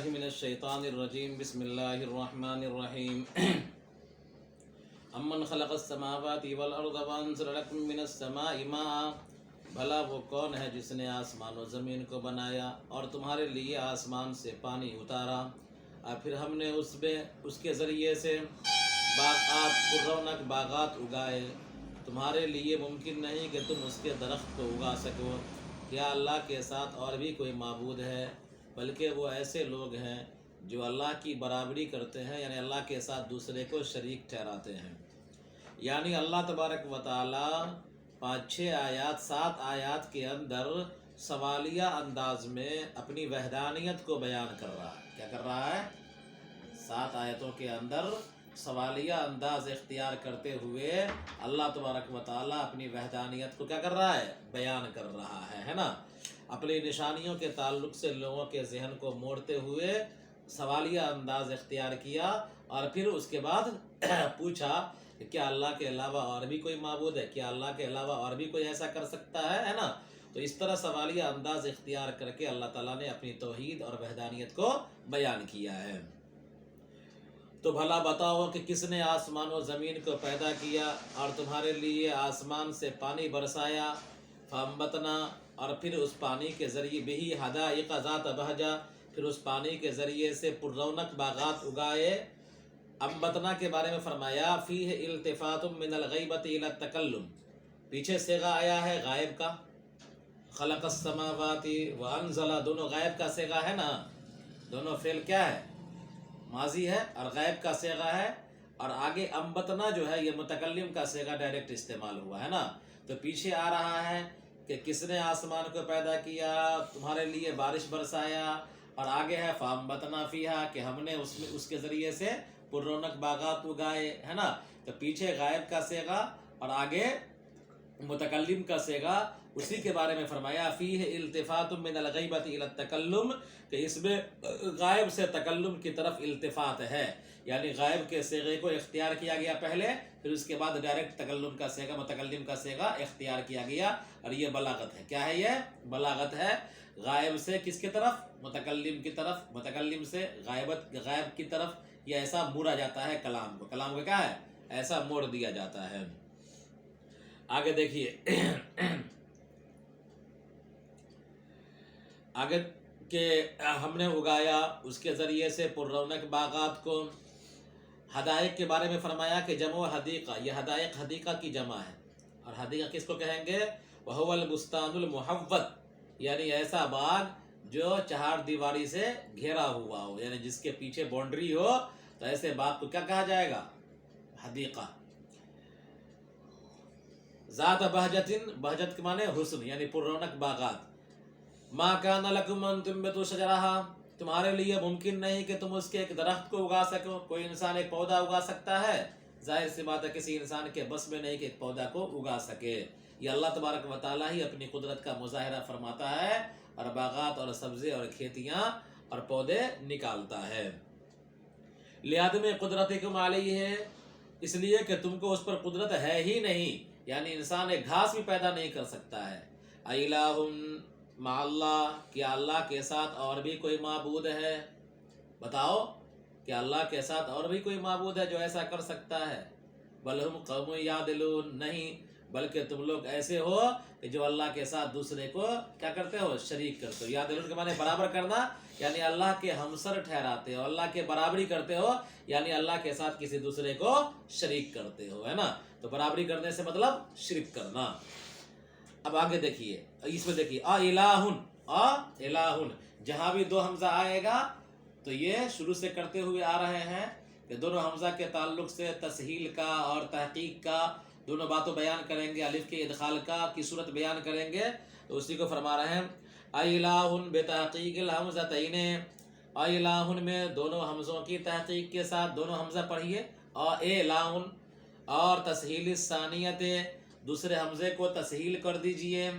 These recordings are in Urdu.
باللہ من الشیطان الرجیم بسم اللہ الرحمن الرحیم امن خلق السماوات والارض وانزل لکم من السماء ماء، بھلا وہ کون ہے جس نے آسمان و زمین کو بنایا اور تمہارے لیے آسمان سے پانی اتارا، اور پھر ہم نے اس کے ذریعے سے باغات پررونق باغات اگائے۔ تمہارے لیے ممکن نہیں کہ تم اس کے درخت کو اگا سکو۔ کیا اللہ کے ساتھ اور بھی کوئی معبود ہے؟ بلکہ وہ ایسے لوگ ہیں جو اللہ کی برابری کرتے ہیں، یعنی اللہ کے ساتھ دوسرے کو شریک ٹھہراتے ہیں۔ یعنی اللہ تبارک و تعالی 7 آیات کے اندر سوالیہ انداز میں اپنی وحدانیت کو بیان کر رہا ہے۔ کیا کر رہا ہے؟ 7 آیتوں کے اندر سوالیہ انداز اختیار کرتے ہوئے اللہ تبارک و تعالیٰ اپنی وحدانیت کو کیا کر رہا ہے؟ بیان کر رہا ہے نا۔ اپنی نشانیوں کے تعلق سے لوگوں کے ذہن کو موڑتے ہوئے سوالیہ انداز اختیار کیا، اور پھر اس کے بعد پوچھا کہ کیا اللہ کے علاوہ اور بھی کوئی معبود ہے؟ کیا اللہ کے علاوہ اور بھی کوئی ایسا کر سکتا ہے نا؟ تو اس طرح سوالیہ انداز اختیار کر کے اللہ تعالیٰ نے اپنی توحید اور وحدانیت کو بیان کیا ہے۔ تو بھلا بتاؤ کہ کس نے آسمان و زمین کو پیدا کیا اور تمہارے لیے آسمان سے پانی برسایا، فَأَنبَتْنَا، اور پھر اس پانی کے ذریعے بِهِ حَدَائِقَ ذَاتَ بَهْجَةٍ، پھر اس پانی کے ذریعے سے پررونق باغات اگائے۔ انبتنا کے بارے میں فرمایا فِيهِ التفات من الغیبۃ الی التکلم، پیچھے صیغہ آیا ہے غائب کا، خلق السماوات وانزل، دونوں غائب کا صیغہ ہے نا، دونوں فعل کیا ہے؟ ماضی ہے، اور غائب کا صیغہ ہے، اور آگے انبتنا جو ہے یہ متکلم کا صیغہ ڈائریکٹ استعمال ہوا ہے نا۔ تو پیچھے آ رہا ہے کہ کس نے آسمان کو پیدا کیا، تمہارے لیے بارش برسایا، اور آگے ہے فَأَنبَتْنَا فِيهَا، کہ ہم نے اس کے ذریعے سے پررونق باغات اگائے ہے نا۔ تو پیچھے غائب کا صیغہ اور آگے متکلم کا صیغہ، اسی کے بارے میں فرمایا فِيهِ التفات من الغیبۃ الی التکلم، کہ اس میں غائب سے تکلم کی طرف التفات ہے، یعنی غائب کے صیغے کو اختیار کیا گیا پہلے، پھر اس کے بعد ڈائریکٹ تکلم کا صیغہ متکلم کا صیغہ اختیار کیا گیا، اور یہ بلاغت ہے۔ کیا ہے یہ؟ بلاغت ہے۔ غائب سے کس کی طرف؟ متکلم کی طرف، متکلم سے غائب کی طرف، یہ ایسا موڑا جاتا ہے کلام کو، کلام کو کیا ہے؟ ایسا موڑ دیا جاتا ہے۔ آگے دیکھیے آگے کہ ہم نے اگایا اس کے ذریعے سے پررونق باغات کو۔ حدائق کے بارے میں فرمایا کہ جمع حدیقہ، یہ حدائق حدیقہ کی جمع ہے، اور حدیقہ کس کو کہیں گے؟ وَهُوَ الْبُسْتَانُ الْمُحَوَّطُ، یعنی ایسا باغ جو چہار دیواری سے گھیرا ہوا ہو، یعنی جس کے پیچھے باؤنڈری ہو، تو ایسے باغ کو کیا کہا جائے گا؟ حدیقہ۔ ذات بہجت، بہجت کے معنی حسن، یعنی پررونق باغات۔ ما کان لکم ان تنبتوا شجرہا، تمہارے لیے ممکن نہیں کہ تم اس کے ایک درخت کو اگا سکو۔ کوئی انسان ایک پودا اگا سکتا ہے؟ ظاہر سی بات ہے کسی انسان کے بس میں نہیں کہ ایک پودا کو اگا سکے۔ یہ اللہ تبارک و تعالیٰ ہی اپنی قدرت کا مظاہرہ فرماتا ہے، اور باغات اور سبزے اور کھیتیاں اور پودے نکالتا ہے۔ لِعَدْمِ قُدْرَتِكُمْ عَلَيْهِ، اس لیے کہ تم کو اس پر قدرت ہے ہی نہیں، یعنی انسان ایک گھاس بھی پیدا نہیں کر سکتا ہے۔ اَإِلَٰهٌ مع اللہ، کیا اللہ کے ساتھ اور بھی کوئی معبود ہے؟ بتاؤ کہ اللہ کے ساتھ اور بھی کوئی معبود ہے جو ایسا کر سکتا ہے؟ بل ہم قوم یعدلون، نہیں بلکہ تم لوگ ایسے ہو کہ جو اللہ کے ساتھ دوسرے کو کیا کرتے ہو؟ شریک کرتے ہو۔ یعدلون کے معنی برابر کرنا، یعنی اللہ کے ہمسر ٹھہراتے ہو، اللہ کے برابری کرتے ہو، یعنی اللہ کے ساتھ کسی دوسرے کو شریک کرتے ہو، ہے نا۔ تو برابری کرنے سے مطلب شرک کرنا۔ اب آگے دیکھیے، اس میں دیکھیے الہن، جہاں بھی دو حمزہ آئے گا تو یہ شروع سے کرتے ہوئے آ رہے ہیں کہ دونوں حمزہ کے تعلق سے تسہیل کا اور تحقیق کا دونوں باتوں بیان کریں گے، الف کے ادخال کی صورت بیان کریں گے، تو اسی کو فرما رہے ہیں الہن بتحقیق الحمزتین، الہن میں دونوں حمزوں کی تحقیق کے ساتھ دونوں حمزہ پڑھیے، اور الہن، اور تسہیل الثانیت، دوسرے حمزے کو تسہیل کر دیجئے،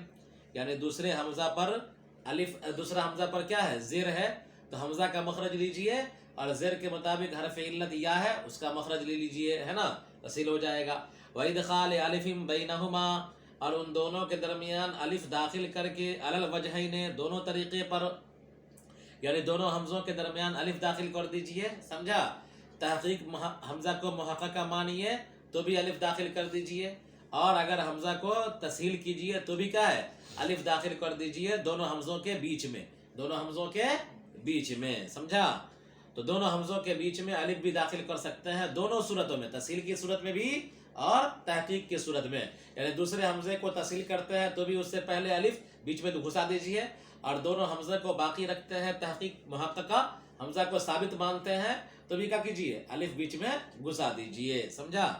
یعنی دوسرے حمزہ پر دوسرا حمزہ پر کیا ہے؟ زیر ہے، تو حمزہ کا مخرج لیجئے، اور زیر کے مطابق حرف علت یا ہے اس کا مخرج لے لیجئے، ہے نا، تسہیل ہو جائے گا۔ وَإِدْخَالِ أَلِفٍ بَيْنَهُمَا، اور ان دونوں کے درمیان الف داخل کر کے علی الوجہین، دونوں طریقے پر، یعنی دونوں حمزوں کے درمیان الف داخل کر دیجئے، سمجھا؟ تحقیق حمزہ کو محققہ مانیے تو بھی الف داخل کر دیجئے، اور اگر حمزہ کو تسہیل کیجئے تو بھی کیا ہے؟ الف داخل کر دیجئے دونوں حمزوں کے بیچ میں، دونوں حمزوں کے بیچ میں، سمجھا؟ تو دونوں حمزوں کے بیچ میں الف بھی داخل کر سکتے ہیں دونوں صورتوں میں، تسہیل کی صورت میں بھی اور تحقیق کی صورت میں، یعنی دوسرے حمزے کو تسہیل کرتے ہیں تو بھی اس سے پہلے الف بیچ میں گھسا دیجئے، اور دونوں حمزے کو باقی رکھتے ہیں تحقیق محققہ حمزہ کو ثابت مانتے ہیں تو بھی کیا کیجئے؟ الف بیچ میں گھسا دیجئے، سمجھا؟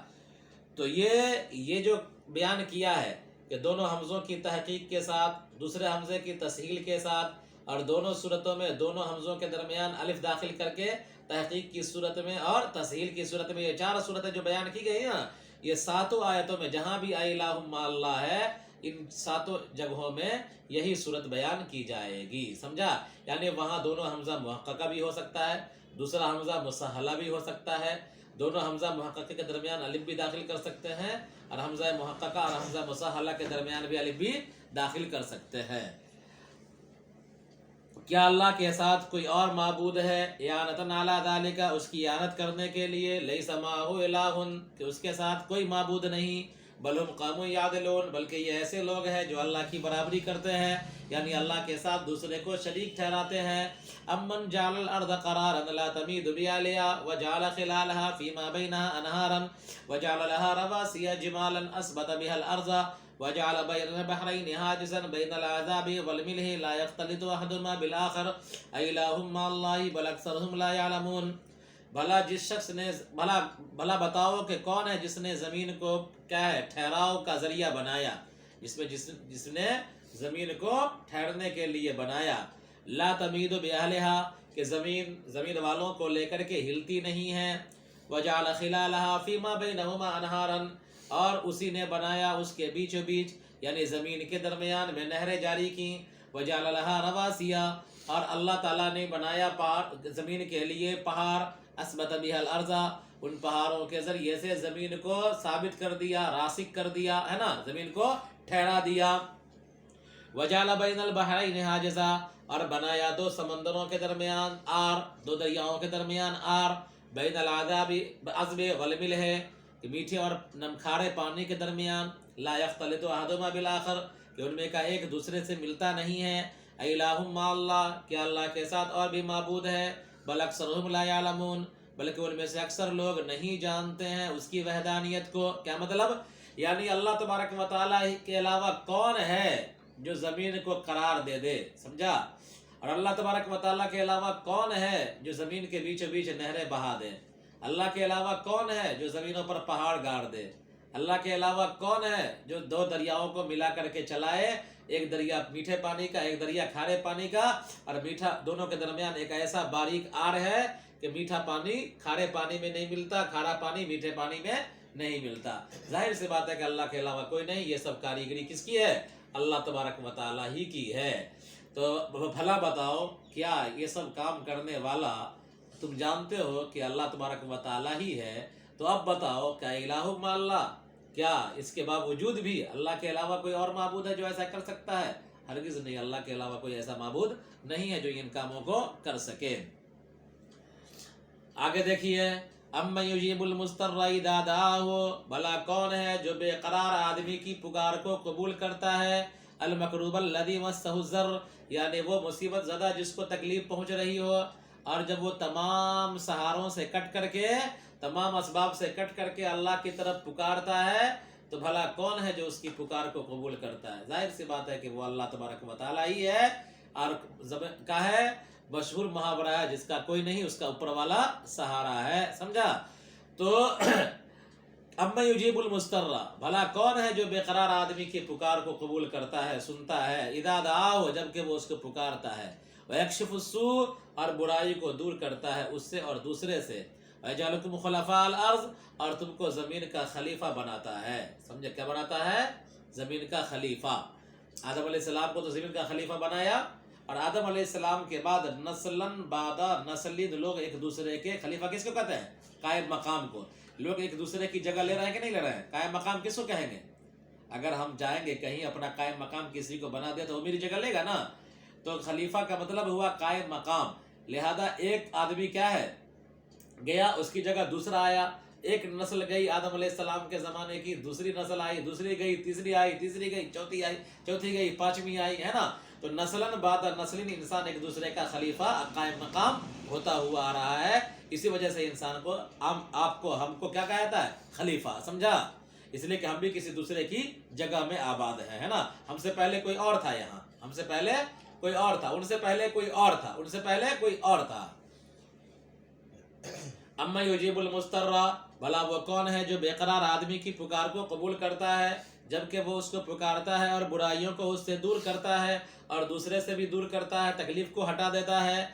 تو یہ جو بیان کیا ہے کہ دونوں حمزوں کی تحقیق کے ساتھ، دوسرے حمزے کی تسہیل کے ساتھ، اور دونوں صورتوں میں دونوں حمزوں کے درمیان الف داخل کر کے تحقیق کی صورت میں اور تسہیل کی صورت میں، یہ 4 صورتیں جو بیان کی گئی ہیں، یہ 7 آیتوں میں جہاں بھی الہ مع اللہ ہے ان 7 جگہوں میں یہی صورت بیان کی جائے گی، سمجھا؟ یعنی وہاں دونوں حمزہ محققہ بھی ہو سکتا ہے، دوسرا حمزہ مسہلہ بھی ہو سکتا ہے، دونوں حمزہ محققہ کے درمیان الف بھی داخل کر سکتے ہیں، اور حمزہ محققہ اور حمزہ مسہلہ کے درمیان بھی الف بھی داخل کر سکتے ہیں۔ کیا اللہ کے ساتھ کوئی اور معبود ہے؟ اعانۃ علی ذالک، اس کی اعانت کرنے کے لیے، لیس معہ الہ، کہ اس کے ساتھ کوئی معبود نہیں، بل ہم قوم یعدلون، بلکہ یہ ایسے لوگ ہیں جو اللہ کی برابری کرتے ہیں، یعنی اللہ کے ساتھ دوسرے کو شریک ٹھہراتے ہیں۔ امن جعل الارض قرارا لا تمید بآلها وجعل خلالها فيما بينها انهارا وجعل لها رواسي جبالا اثبت بها الارض وجعل بين البحرين حاجزا بين العذاب والملح لا يختلط احدهما بالاخر اإله مع الله بل اکثرهم لا يعلمون۔ بھلا جس شخص نے بھلا بتاؤ کہ کون ہے جس نے زمین کو کیا ہے ٹھہراؤ کا ذریعہ بنایا، جس نے زمین کو ٹھہرنے کے لیے بنایا، لا تمید بأہلها، کہ زمین والوں کو لے کر کے ہلتی نہیں ہے، وجعل خلالها فيما بينهما انہارا، اور اسی نے بنایا اس کے بیچوں بیچ یعنی زمین کے درمیان میں نہریں جاری کی، وجعل لها رواسي، اور اللہ تعالیٰ نے بنایا زمین کے لیے پہاڑ، اثبت بها الارض، ان پہاڑوں کے ذریعے سے زمین کو ثابت کر دیا، راسخ کر دیا ہے نا، زمین کو ٹھہرا دیا۔ وجعل بین البحرین حاجزا، اور بنایا 2 سمندروں کے درمیان آر، 2 دریاؤں کے درمیان آر، بین العذاب عذب والملح، کہ میٹھے اور کھارے پانی کے درمیان، لا یختلط احدهما بالآخر، کہ ان میں کا ایک دوسرے سے ملتا نہیں ہے، الہ مع اللہ، کہ اللہ کے ساتھ اور بھی معبود ہے، بل اکثرهم لا يعلمون، بلکہ ان میں سے اکثر لوگ نہیں جانتے ہیں اس کی وحدانیت کو۔ کیا مطلب؟ یعنی اللہ تبارک و تعالیٰ کے علاوہ کون ہے جو زمین کو قرار دے دے، سمجھا؟ اور اللہ تبارک و تعالیٰ کے علاوہ کون ہے جو زمین کے بیچوں بیچ نہریں بہا دے؟ اللہ کے علاوہ کون ہے جو زمینوں پر پہاڑ گاڑ دے؟ اللہ کے علاوہ کون ہے جو 2 دریاؤں کو ملا کر کے چلائے، ایک دریا میٹھے پانی کا، ایک دریا کھارے پانی کا، اور میٹھا دونوں کے درمیان ایک ایسا باریک آر ہے کہ میٹھا پانی کھارے پانی میں نہیں ملتا، کھارا پانی میٹھے پانی میں نہیں ملتا۔ ظاہر سی بات ہے کہ اللہ کے علاوہ کوئی نہیں، یہ سب کاریگری کس کی ہے؟ اللہ تبارک و تعالیٰ ہی کی ہے۔ تو بھلا بتاؤ کیا یہ سب کام کرنے والا تم جانتے ہو کہ اللہ تبارک و تعالیٰ ہی ہے؟ تو اب بتاؤ کیا الہ مع اللہ، کیا اس کے باوجود بھی اللہ کے علاوہ کوئی اور معبود ہے جو ایسا کر سکتا ہے؟ ہرگز نہیں، اللہ کے علاوہ کوئی ایسا معبود نہیں ہے جو ان کاموں کو کر سکے۔ آگے دیکھیے، اَمَّن يُجِيبُ الْمُضْطَرَّ إِذَا دَعَاهُ، بھلا کون ہے جو بے قرار آدمی کی پکار کو قبول کرتا ہے، المکروب الذی مسہ الضر، یعنی وہ مصیبت زدہ جس کو تکلیف پہنچ رہی ہو، اور جب وہ تمام سہاروں سے کٹ کر کے، تمام اسباب سے کٹ کر کے اللہ کی طرف پکارتا ہے، تو بھلا کون ہے جو اس کی پکار کو قبول کرتا ہے؟ ظاہر سی بات ہے کہ وہ اللہ تبارک و تعالیٰ ہی ہے، اور کا ہے مشہور محاورہ ہے، جس کا کوئی نہیں اس کا اوپر والا سہارا ہے، سمجھا؟ تو اَمَّن يُجِيبُ الْمُضْطَرَّ، بھلا کون ہے جو بے قرار آدمی کی پکار کو قبول کرتا ہے، سنتا ہے، اِذَا دَعَاهُ، جب کہ وہ اس کو پکارتا ہے، وَيَكْشِفُ السُّوءَ، اور برائی کو دور کرتا ہے اس سے اور دوسرے سے، وَيَجْعَلُكُمْ خُلَفَاءَ الْأَرْضِ، اور تم کو زمین کا خلیفہ بناتا ہے، سمجھے کیا بناتا ہے؟ زمین کا خلیفہ۔ آدم علیہ السلام کو تو زمین کا خلیفہ بنایا، اور آدم علیہ السلام کے بعد نسلاً بعد نسلین لوگ ایک دوسرے کے خلیفہ کس کو کہتے ہیں؟ قائم مقام کو۔ لوگ ایک دوسرے کی جگہ لے رہے ہیں کہ نہیں لے رہے ہیں؟ قائم مقام کس کو کہیں گے؟ اگر ہم جائیں گے کہیں اپنا قائم مقام کسی کو بنا دے تو وہ میری جگہ لے گا نا۔ تو خلیفہ کا مطلب ہوا قائم مقام. لہذا ایک آدمی کیا ہے گیا، اس کی جگہ دوسرا آیا. ایک نسل گئی آدم علیہ السلام کے زمانے کی، دوسری نسل آئی، دوسری گئی، تیسری آئی، تیسری گئی، چوتھی آئی، چوتھی گئی، پانچویں آئی، ہے نا. تو نسلاً بعد نسلیں انسان ایک دوسرے کا خلیفہ قائم مقام ہوتا ہوا آ رہا ہے. اسی وجہ سے انسان کو آپ کو ہم کو کیا کہا جاتا ہے؟ خلیفہ. سمجھا؟ اس لیے کہ ہم بھی کسی دوسرے کی جگہ میں آباد ہیں، ہے نا. ہم سے پہلے کوئی اور تھا یہاں، ہم سے پہلے کوئی اور تھا، ان سے پہلے کوئی اور تھا، ان سے پہلے کوئی اور تھا. اما یجیب المضطر، بھلا وہ کون ہے جو بے قرار آدمی کی پکار کو قبول کرتا ہے جبکہ وہ اس کو پکارتا ہے اور برائیوں کو اس سے دور کرتا ہے اور دوسرے سے بھی دور کرتا ہے، تکلیف کو ہٹا دیتا ہے.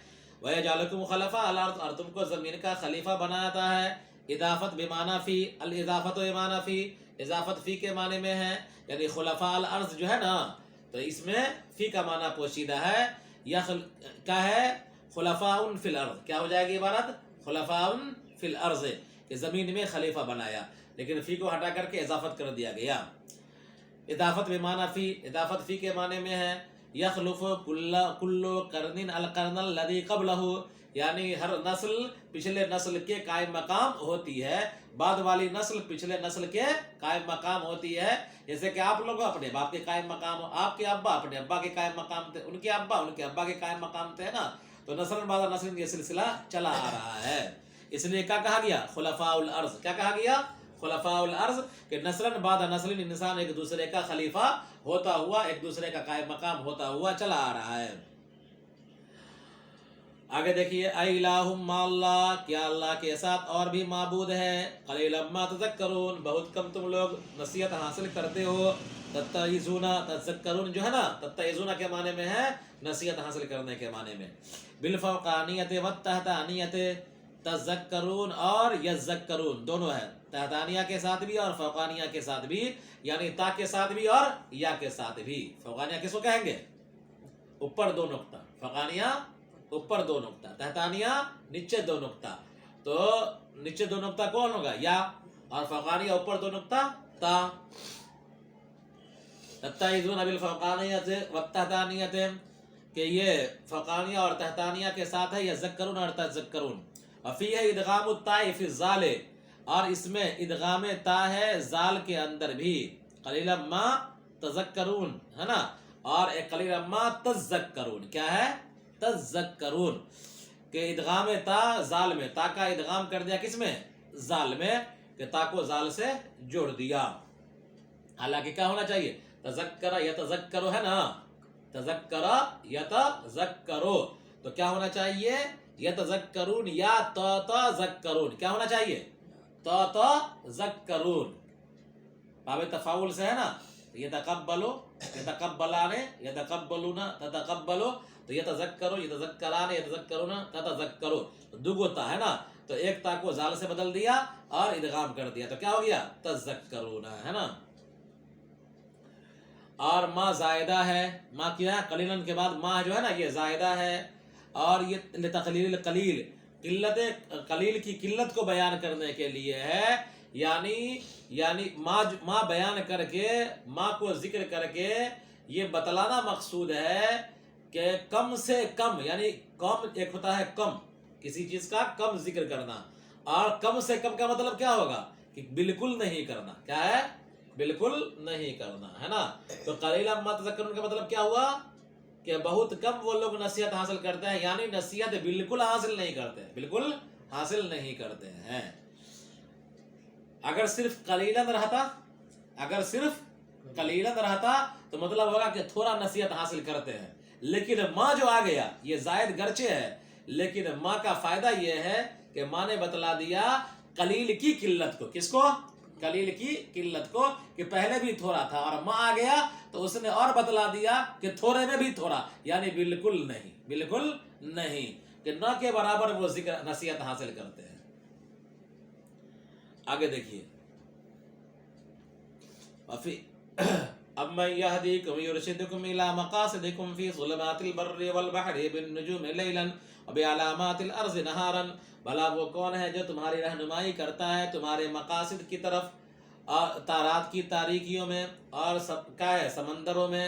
وَيَجْعَلُكُمْ خُلَفَاءَ الْأَرْضِ، اور تم کو زمین کا خلیفہ بناتا ہے. اضافت بمعنی فی، الاضافت بمعنی فی، اضافت فی کے معنی میں ہے، یعنی خلفاء الارض جو ہے نا، تو اس میں فی کا معنی پوشیدہ ہے. کیا ہے؟ خلفاء فی الارض. کیا ہو جائے گی عبارت؟ خلفاء فی الارض، کہ زمین میں خلیفہ بنایا، لیکن فی کو ہٹا کر کے اضافت کر دیا گیا. اضافت بمعنی فی، اضافت فی کے معنی میں ہے. یخلف کل قرن القرن الذی قبلہ، یعنی ہر نسل پچھلے نسل کے قائم مقام ہوتی ہے، بعد والی نسل پچھلے نسل کے قائم مقام ہوتی ہے. جیسے کہ آپ لوگ اپنے باپ کے قائم مقام ہو، آپ کے ابا اپنے ابا کے قائم مقام تھے، ان کے ابا ان کے ابا کے قائم مقام تھے نا. تو نسل بعد نسل یہ سلسلہ چلا آ رہا ہے. اس لیے کیا کہا گیا؟ خلفاء الارض. کیا کہا گیا؟ خلفاء الارض، کہ نسلاً بعد نسل انسان ایک دوسرے کا خلیفہ ہوتا ہوا، ایک دوسرے کا قائم مقام ہوتا ہوا چلا آ رہا ہے. آگے دیکھیے، اِلٰہٌ مع اللہ، کیا اللہ کے ساتھ اور بھی معبود ہے؟ قلیلا ما تذکرون، بہت کم تم لوگ نصیحت حاصل کرتے ہو. تتعظون، تذکرون جو ہے نا، تتعظون کے معنی میں ہے نصیحت حاصل کرنے کے معنی میں. بالفوقانیت والتحتانیت، تذکرون اور یذکرون دونوں ہے، تحتانیہ کے ساتھ بھی اور فوقانیہ کے ساتھ بھی، یعنی تا کے ساتھ بھی اور یا کے ساتھ بھی. فوقانیہ کس کو کہیں گے؟ اوپر دو نقطہ. فوقانیہ اوپر دو نقطہ، تحتانیہ نیچے دو نقطہ. تو نیچے دو نقطہ کون ہوگا؟ یا، اور فوقانیہ اوپر دو نقطہ تا. تتعظون بالفوقانیت والتحتانیت، کہ یہ فوقانیہ اور تحتانیہ کے ساتھ ہے، یذکرون اور تذکرون. وفیہ ادغام التاء فی الزال، اور اس میں ادغام تا ہے زال کے اندر بھی. قلیلا ما تذکرون ہے نا، اور ایک قلیلا ما تذکرون. کیا ہے؟ تذکرون، کہ ادغام تا زال میں، تا کا ادغام کر دیا کس میں؟ زال میں، کہ تا کو زال سے جوڑ دیا. حالانکہ کیا ہونا چاہیے؟ تذکر یتذکر ہے نا، تذکر یتذکرو، تو کیا ہونا چاہیے؟ یتذکرون یا تذکرون. کیا ہونا چاہیے؟ تذکرون. باب تفاول سے ہے نا، یتقبلو، یتقبلانے، یتقبلون، تتقبلو، تو یتذکرو، یتذکرانے، یتذکرون، تتذکرو، دو تا ہے نا. تو ایک تا کو زال سے بدل دیا اور ادغام کر دیا، تو کیا ہو گیا؟ تذکرون ہے نا. اور ما زائدہ ہے، ما کیا ہے؟ قلیلاً کے بعد ما جو ہے نا یہ زائدہ ہے، اور یہ لتقلیل القلیل، قلت قلیل کی قلت کو بیان کرنے کے لیے ہے. یعنی ما بیان کر کے، ما کو ذکر کر کے یہ بتلانا مقصود ہے کہ کم سے کم، یعنی کم ایک ہوتا ہے کم، کسی چیز کا کم ذکر کرنا، اور کم سے کم کا مطلب کیا ہوگا؟ کہ بالکل نہیں کرنا. کیا ہے؟ بالکل نہیں کرنا ہے نا. تو قلیلا ما تذکرون کا مطلب کیا ہوا؟ کہ بہت کم وہ لوگ نصیحت حاصل کرتے ہیں، یعنی نصیحت بالکل حاصل نہیں کرتے، بالکل حاصل نہیں کرتے ہیں. اگر صرف قلیلاً رہتا، اگر صرف قلیلاً رہتا تو مطلب ہوگا کہ تھوڑا نصیحت حاصل کرتے ہیں. لیکن ماں جو آ گیا یہ زائد گرچہ ہے، لیکن ماں کا فائدہ یہ ہے کہ ماں نے بتلا دیا قلیل کی قلت کو. کس کو؟ قلیل کی قلت کو، کہ پہلے بھی تھوڑا تھا اور ماں آ گیا تو اس نے اور بتلا دیا کہ تھوڑے میں بھی تھوڑا، یعنی بالکل نہیں، بالکل نہیں، کہ نہ کے برابر وہ ذکر نصیحت حاصل کرتے ہیں. آگے دیکھیے، أَمَّن يَهْدِيكُمْ يُرْشِدُكُمْ إِلَىٰ مَقَاصِدِكُمْ فِي ظُلُمَاتِ الْبَرِّ وَالْبَحْرِ بِالنُّجُومِ لَيْلًا وَبِعَلَامَاتِ الْأَرْضِ نَهَارًا، بھلا وہ کون ہے جو تمہاری رہنمائی کرتا ہے تمہارے مقاصد کی طرف، اور تارات کی تاریکیوں میں، اور کیا ہے؟ سمندروں میں،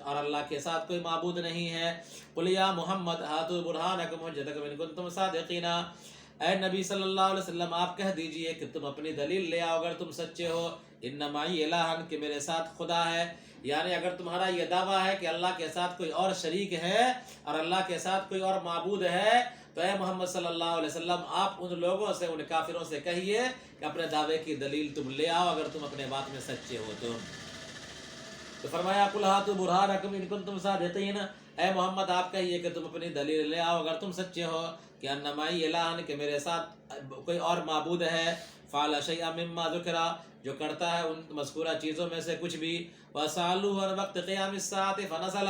اور اللہ کے ساتھ کوئی معبود نہیں ہے۔ قل یا محمد ہاتوا برہانکم حجتکم ان کنتم صادقین، اے نبی صلی اللہ علیہ وسلم آپ کہہ دیجئے کہ تم اپنی دلیل لے آؤ اگر تم سچے ہو۔ ان معی الہن کہ میرے ساتھ خدا ہے، یعنی اگر تمہارا یہ دعویٰ ہے کہ اللہ کے ساتھ کوئی اور شریک ہے اور اللہ کے ساتھ کوئی اور معبود ہے، تو اے محمد صلی اللہ علیہ وسلم آپ ان لوگوں سے، ان کافروں سے کہیے کہ اپنے دعوے کی دلیل تم لے آؤ اگر تم اپنے بات میں سچے ہو تو فرمایا قل ہاتوا برہانکم ان کنتم صادقین، اے محمد آپ کہیے کہ تم اپنی دلیل لے آؤ اگر تم سچے ہو کہ ان معی الہن کہ میرے ساتھ کوئی اور معبود ہے، فعل شیئا مما ذکر جو کرتا ہے ان مذکورہ چیزوں میں سے کچھ بھی، وسألوه عن وقت قیام الساعۃ فنزل،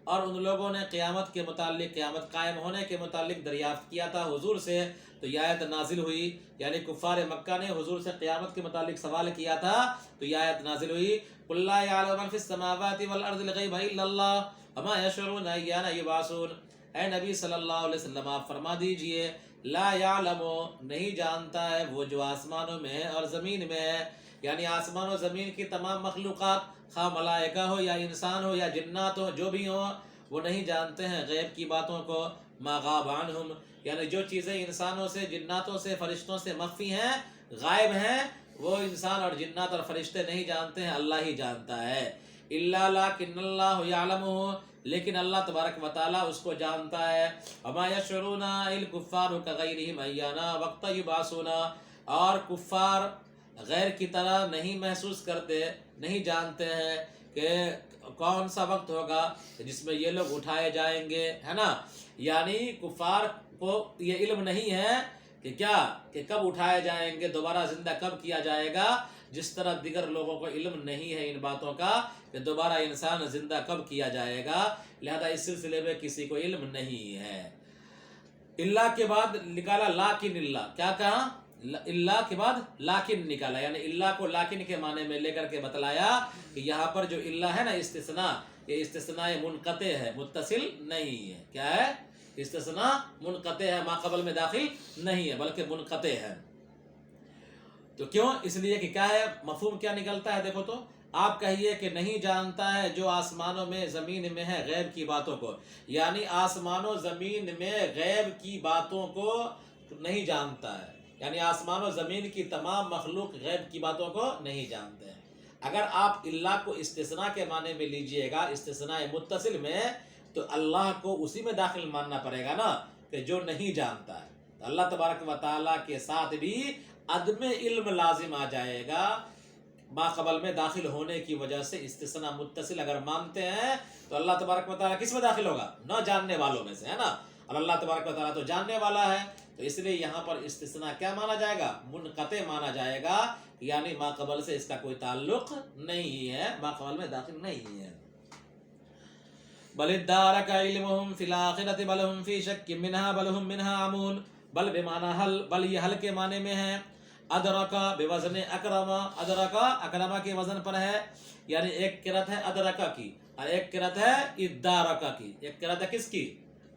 اور ان لوگوں نے قیامت کے متعلق، قیامت قائم ہونے کے متعلق دریافت کیا تھا حضور سے، تو یہ آیت نازل ہوئی، یعنی کفار مکہ نے حضور سے قیامت کے متعلق سوال کیا تھا تو یہ آیت نازل ہوئی، قل لا يعلم من في السماوات والارض الغیب الا اللہ وما يشعرون ایان یبعثون، اے نبی صلی اللہ علیہ وسلم آپ فرما دیجئے لا یعلم نہیں جانتا ہے وہ جو آسمانوں میں ہے اور زمین میں ہے، یعنی آسمان و زمین کی تمام مخلوقات، خواہ ملائکہ ہو یا انسان ہو یا جنات ہو، جو بھی ہوں وہ نہیں جانتے ہیں غیب کی باتوں کو، ما غاب عنہم، یعنی جو چیزیں انسانوں سے، جناتوں سے، فرشتوں سے مخفی ہیں، غائب ہیں، وہ انسان اور جنات اور فرشتے نہیں جانتے ہیں، اللہ ہی جانتا ہے۔ الا لیکن اللہ یعلمہ، لیکن اللہ تبارک و تعالیٰ اس کو جانتا ہے۔ وما یشعرون الکفار کغیرہم ایان وقت یبعثون، اور کفار غیر کی طرح نہیں محسوس کرتے، نہیں جانتے ہیں کہ کون سا وقت ہوگا جس میں یہ لوگ اٹھائے جائیں گے، ہے نا، یعنی کفار کو یہ علم نہیں ہے کہ کیا کہ کب اٹھائے جائیں گے، دوبارہ زندہ کب کیا جائے گا، جس طرح دیگر لوگوں کو علم نہیں ہے ان باتوں کا کہ دوبارہ انسان زندہ کب کیا جائے گا، لہذا اس سلسلے میں کسی کو علم نہیں ہے۔ اللہ کے بعد نکالا لیکن اللہ، کیا کہا؟ اللہ کے بعد لیکن نکالا، یعنی اللہ کو لیکن کے معنی میں لے کر کے بتلایا کہ یہاں پر جو اللہ ہے نا استثناء، یہ استثناء منقطع ہے، متصل نہیں ہے۔ کیا ہے؟ استثناء منقطع ہے، ما قبل میں داخل نہیں ہے بلکہ منقطع ہے۔ تو کیوں؟ اس لیے کہ کیا ہے، مفہوم کیا نکلتا ہے؟ دیکھو تو آپ کہیے کہ نہیں جانتا ہے جو آسمانوں میں زمین میں ہے غیب کی باتوں کو، یعنی آسمان و زمین میں غیب کی باتوں کو نہیں جانتا ہے، یعنی آسمان و زمین کی تمام مخلوق غیب کی باتوں کو نہیں جانتے ہیں۔ اگر آپ اللہ کو استثناء کے معنی میں لیجئے گا، استثناء متصل میں، تو اللہ کو اسی میں داخل ماننا پڑے گا نا کہ جو نہیں جانتا ہے، تو اللہ تبارک و تعالیٰ کے ساتھ بھی عدم علم لازم آ جائے گا، ما قبل میں داخل ہونے کی وجہ سے۔ استثناء متصل اگر مانتے ہیں تو اللہ تبارک و تعالیٰ کس میں داخل ہوگا؟ نہ جاننے والوں میں سے، ہے نا، اور اللہ تبارک و تعالیٰ تو جاننے والا ہے، تو اس لیے یہاں پر استثناء کیا مانا جائے گا؟ منقطع مانا جائے گا، یعنی ما قبل سے اس کا کوئی تعلق نہیں ہے، ما قبل میں داخل نہیں ہے۔ بل ادارک علمہم فی الآخرۃ بل ہم فی شک منہا بل ہم منہا عمون، بل بمعنی حل، بل یہ حل کے معنی میں ہے، ادرکا بوزن اکرما، ادرکا اکرما کے وزن پر ہے، یعنی ایک قرأت ہے ادرکا کی اور ایک قرأت ہے ادارکا کی، ایک قرأت ہے کس کی؟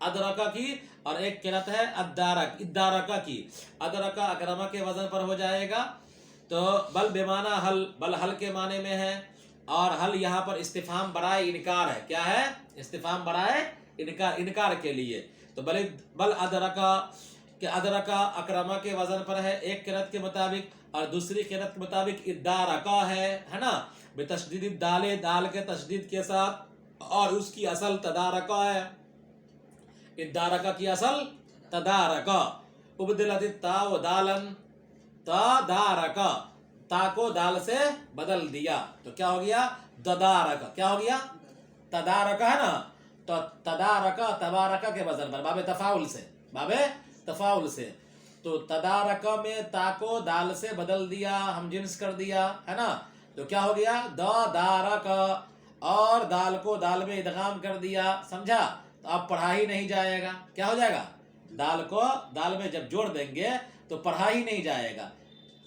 ادرکا کی، اور ایک قرأت ہے ادارکا کی۔ ادرکا اکرما کے وزن پر ہو جائے گا، تو بل بمعنی حل، بل حل کے معنی میں ہے، اور حل یہاں پر استفہام برائے انکار ہے۔ کیا ہے؟ استفہام برائے انکار کے لیے، تو بل ادرکا کہ ادرکا اکرما کے وزن پر ہے ایک قرأت کے مطابق، اور دوسری قرأت کے مطابق ادارکا ہے نا، بتشدید الدال، دال کے تشدید کے ساتھ، اور اس کی اصل تدارکا ہے، ادارکا کی اصل تدارکا، ابدلت التاء دالن تدارکا، تا کو دال سے بدل دیا تو کیا ہو گیا؟ تدارکا، کیا ہو گیا؟ تدارکا ہے نا، تو تدارکا تبارکا کے وزن پر، باب تفاعل سے، باب تفاعل سے، تو تدارکا میں تا کو دال سے بدل دیا، ہم جنس کر دیا، ہے نا، تو کیا ہو گیا؟ دارکا، اور دال کو دال میں ادغام کر دیا، سمجھا؟ تو اب پڑھا ہی نہیں جائے گا، کیا ہو جائے گا؟ دال کو دال میں جب جوڑ دیں گے تو پڑھا ہی نہیں جائے گا،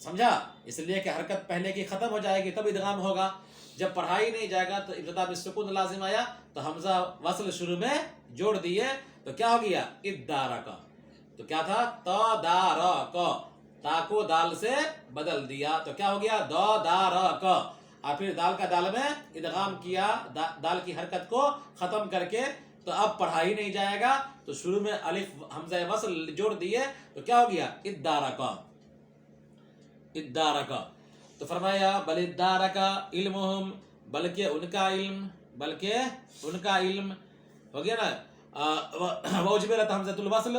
سمجھا؟ اس لیے کہ حرکت پہلے کی ختم ہو جائے گی تب ادغام ہوگا، جب پڑھا ہی نہیں جائے گا تو ابتدا بالسکون لازم آیا، تو حمزہ وصل شروع میں جوڑ دیے تو کیا ہو گیا؟ ادارکا، تو کیا تھا؟ تدارکا، تا کو دال سے بدل دیا تو کیا ہو گیا؟ دارکا، اور پھر دال کا دال میں ادغام کیا، دال کی حرکت کو ختم کر کے، تو اب پڑھا ہی نہیں جائے گا، تو شروع میں الف حمزہ وصل جوڑ دیے تو کیا ہو گیا؟ ادارکا، ادارکا۔ تو فرمایا بل ادارکا علمہم، بلکہ ان کا علم، بلکہ ان کا علم ہو گیا نا، وجبرت حمزۃ الوصل،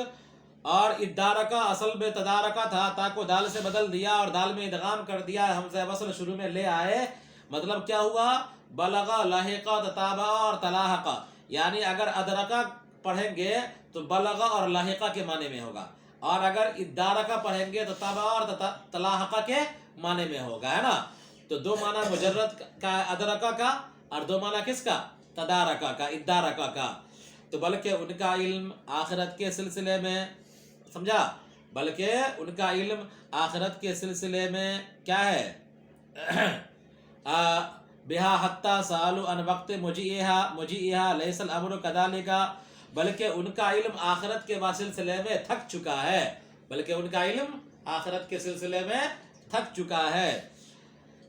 اور ادارکا اصل میں تدارکا تھا، تا کو دال سے بدل دیا اور دال میں ادغام کر دیا، حمزہ وصل شروع میں لے آئے، مطلب کیا ہوا؟ بلغا، لاحقا، تتابع اور تلاحقا، یعنی اگر ادرکا پڑھیں گے تو بلغا اور لاحقہ کے معنی میں ہوگا، اور اگر ادارکا پڑھیں گے تو تابع اور تلاحقہ کے معنی میں ہوگا، ہے نا؟ تو دو معنی مجرد کا ادرکا کا، اور دو معنی کس کا؟ تدارکا کا، ادارکا کا۔ تو بلکہ ان کا علم آخرت کے سلسلے میں، سمجھا؟ بلکہ ان کا علم آخرت کے سلسلے میں کیا ہے؟ بہا حتی سالوا عن وقت مجیئہا لیس الامر کذالک، بلکہ ان کا علم آخرت کے سلسلے میں تھک چکا ہے، بلکہ ان کا علم آخرت کے سلسلے میں تھک چکا ہے،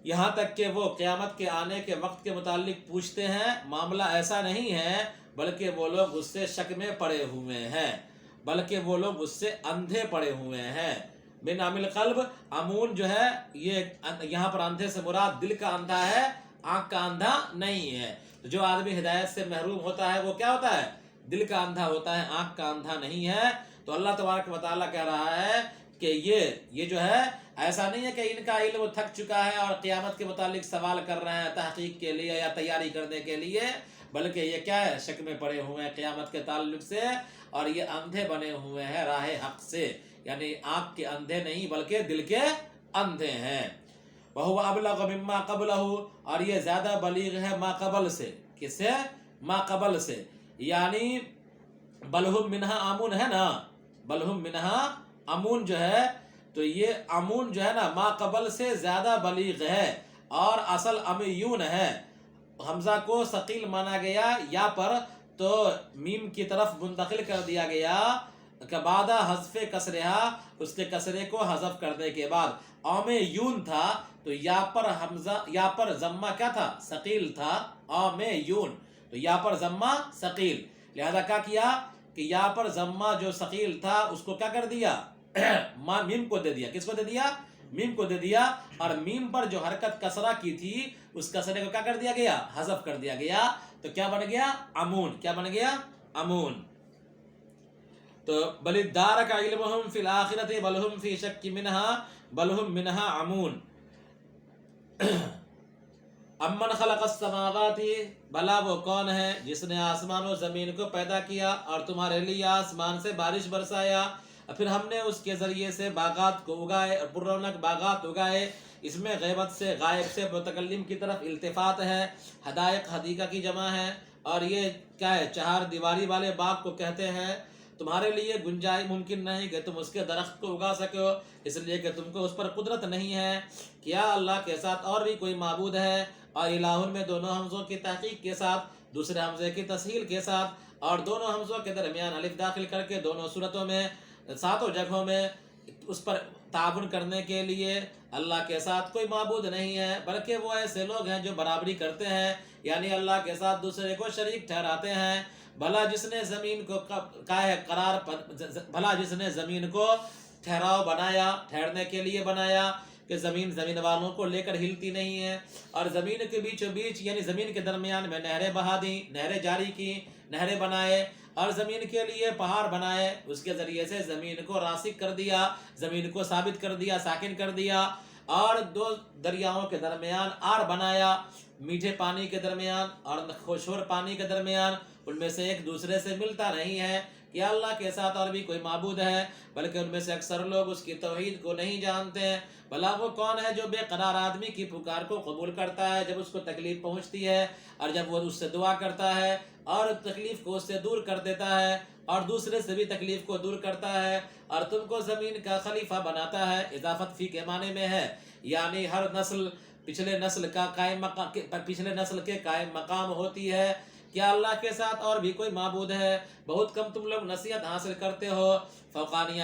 یہاں تک کہ وہ قیامت کے آنے کے وقت کے متعلق پوچھتے ہیں، معاملہ ایسا نہیں ہے، بلکہ وہ لوگ اس سے شک میں پڑے ہوئے ہیں، بلکہ وہ لوگ اس سے اندھے پڑے ہوئے ہیں۔ من عامل قلب، امون جو ہے یہ یہاں پر اندھے سے مراد دل کا اندھا ہے، آنکھ کا اندھا نہیں ہے۔ جو آدمی ہدایت سے محروم ہوتا ہے وہ کیا ہوتا ہے؟ دل کا اندھا ہوتا ہے، آنکھ کا اندھا نہیں ہے۔ تو اللہ تبارک و تعالیٰ کہہ رہا ہے کہ یہ جو ہے ایسا نہیں ہے کہ ان کا علم تھک چکا ہے اور قیامت کے متعلق سوال کر رہے ہیں تحقیق کے لیے یا تیاری کرنے کے لیے، بلکہ یہ کیا ہے؟ شک میں پڑے ہوئے ہیں قیامت کے تعلق سے، اور یہ اندھے بنے ہوئے ہیں راہ حق سے، یعنی آنکھ کے اندھے نہیں بلکہ دل کے اندھے ہیں۔ وَهُوَ أَبْلَغُ مِمَّا قَبْلَهُ، اور یہ زیادہ بلیغ ہے ما قبل سے، کس سے؟ ما قبل سے، یعنی بلہم منہا امون ہے نا، بلہم منہا امون جو ہے، تو یہ امون جو ہے نا ما قبل سے زیادہ بلیغ ہے، اور اصل امیون ہے۔ حمزہ کو ثقیل مانا گیا یا پر، تو میم کی طرف منتقل کر دیا گیا کہ بعد حذف کسرہا، اس کے کسرے کو حذف کرنے کے بعد امیون تھا، تو یا پر حمزہ، یا پر ضمہ کیا تھا؟ ثقیل تھا، امیون، تو یا پر ضمہ ثقیل، لہذا کیا کیا کہ یا پر ضمہ جو ثقیل تھا اس کو کیا کر دیا؟ میم کو دے دیا، کس کو دے دیا؟ میم کو دے دیا، اور میم پر جو حرکت کسرہ کی تھی اس کسرے کو کیا کر دیا گیا؟ حذف کر دیا گیا، تو کیا بن گیا؟ امون، کیا بن گیا؟ امون۔ تو بل ادارک علمہم فی الآخرۃ بل ہم فی شک منہا بل ہم منہا امون۔ امن خلق السماوات، بھلا وہ کون ہے جس نے آسمان و زمین کو پیدا کیا اور تمہارے لیے آسمان سے بارش برسایا، پھر ہم نے اس کے ذریعے سے باغات کو اگائے اور پر رونق باغات اگائے۔ اس میں غیبت سے، غائب سے متکلم کی طرف التفات ہے، حدائق حدیقہ کی جمع ہے، اور یہ کیا ہے؟ چہار دیواری والے باغ کو کہتے ہیں۔ تمہارے لیے گنجائش ممکن نہیں کہ تم اس کے درخت کو اگا سکو، اس لیے کہ تم کو اس پر قدرت نہیں ہے۔ کیا اللہ کے ساتھ اور بھی کوئی معبود ہے؟ اور الہن میں دونوں حمزوں کی تحقیق کے ساتھ، دوسرے حمزے کی تسہیل کے ساتھ، اور دونوں حمزوں کے درمیان الف داخل کر کے دونوں صورتوں میں، ساتوں جگہوں میں اس پر تعاون کرنے کے لیے اللہ کے ساتھ کوئی معبود نہیں ہے، بلکہ وہ ایسے لوگ ہیں جو برابری کرتے ہیں، یعنی اللہ کے ساتھ دوسرے کو شریک ٹھہراتے ہیں۔ بھلا جس نے زمین کو بھلا جس نے زمین کو ٹھہراؤ بنایا، ٹھہرنے کے لیے بنایا، کہ زمین والوں کو لے کر ہلتی نہیں ہے، اور زمین کے بیچوں بیچ یعنی زمین کے درمیان میں نہریں بہا دیں، نہریں جاری کی، نہریں بنائے، اور زمین کے لیے پہاڑ بنائے، اس کے ذریعے سے زمین کو راسخ کر دیا، زمین کو ثابت کر دیا، ساکن کر دیا، اور دو دریاؤں کے درمیان آر بنایا، میٹھے پانی کے درمیان اور خشور پانی کے درمیان، ان میں سے ایک دوسرے سے ملتا نہیں ہے۔ کیا اللہ کے ساتھ اور بھی کوئی معبود ہے؟ بلکہ ان میں سے اکثر لوگ اس کی توحید کو نہیں جانتے ہیں۔ بھلا وہ کون ہے جو بے قرار آدمی کی پکار کو قبول کرتا ہے جب اس کو تکلیف پہنچتی ہے، اور جب وہ اس سے دعا کرتا ہے اور تکلیف کو اس سے دور کر دیتا ہے، اور دوسرے سے بھی تکلیف کو دور کرتا ہے، اور تم کو زمین کا خلیفہ بناتا ہے۔ اضافت فی کے معنی میں ہے، یعنی ہر نسل پچھلے نسل کے قائم مقام ہوتی ہے۔ کیا اللہ کے ساتھ اور بھی کوئی معبود ہے؟ بہت کم تم لوگ نصیحت حاصل کرتے ہو۔ فوقانیہ